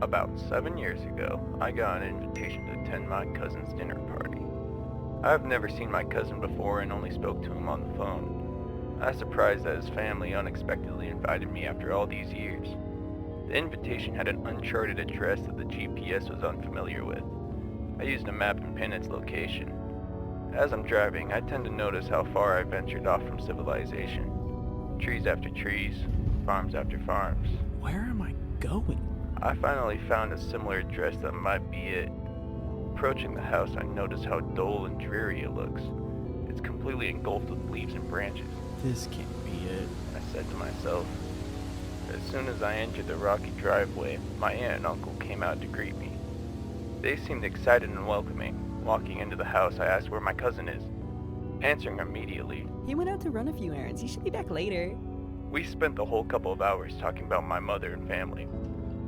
About 7 years ago, I got an invitation to attend my cousin's dinner party. I've never seen my cousin before and only spoke to him on the phone. I was surprised that his family unexpectedly invited me after all these years. The invitation had an uncharted address that the GPS was unfamiliar with. I used a map and pinned its location. As I'm driving, I tend to notice how far I ventured off from civilization. Trees after trees, farms after farms. Where am I going? I finally found a similar address that might be it. Approaching the house, I noticed how dull and dreary it looks. It's completely engulfed with leaves and branches, This can't be it. I said to myself. As soon as I entered the rocky driveway, my aunt and uncle came out to greet me. They seemed excited and welcoming. Walking into the house, I asked where my cousin is. Answering immediately, He went out to run a few errands. He should be back later. we spent the whole couple of hours talking about my mother and family.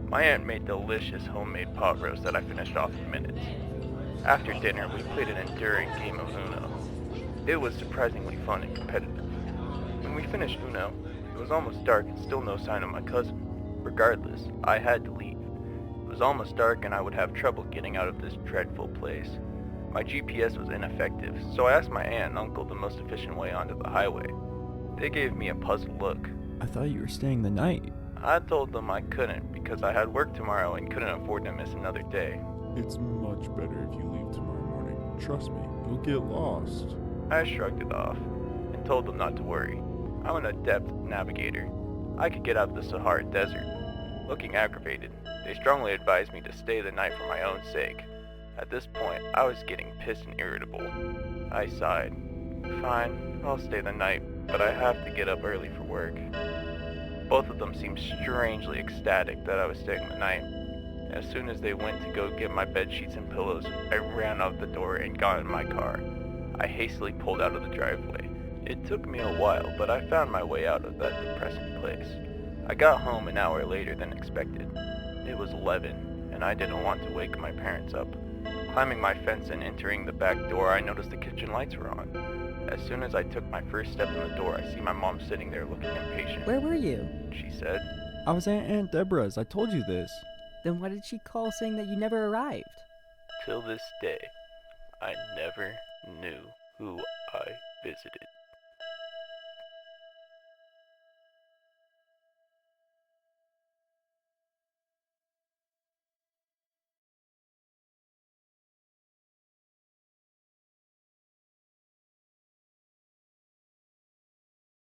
My aunt made delicious homemade pot roast that I finished off in minutes. After dinner, we played an enduring game of Uno. It was surprisingly fun and competitive. When we finished Uno, it was almost dark and still no sign of my cousin. Regardless, I had to leave. It was almost dark and I would have trouble getting out of this dreadful place. My GPS was ineffective, so I asked my aunt and uncle the most efficient way onto the highway. They gave me a puzzled look. I thought you were staying the night. I told them I couldn't because I had work tomorrow and couldn't afford to miss another day. It's much better if you leave tomorrow morning. Trust me, you'll get lost. I shrugged it off and told them not to worry. I'm an adept navigator. I could get out of the Sahara Desert. Looking aggravated, they strongly advised me to stay the night for my own sake. At this point, I was getting pissed and irritable. I sighed. Fine, I'll stay the night, but I have to get up early for work. Both of them seemed strangely ecstatic that I was staying the night. As soon as they went to go get my bed sheets and pillows, I ran out the door and got in my car. I hastily pulled out of the driveway. It took me a while, but I found my way out of that depressing place. I got home an hour later than expected. It was 11, and I didn't want to wake my parents up. Climbing my fence and entering the back door, I noticed the kitchen lights were on. As soon as I took my first step in the door, I see my mom sitting there looking impatient. Where were you? She said, I was at Aunt Deborah's. I told you this. Then why did she call saying that you never arrived? till this day, I never knew who I visited.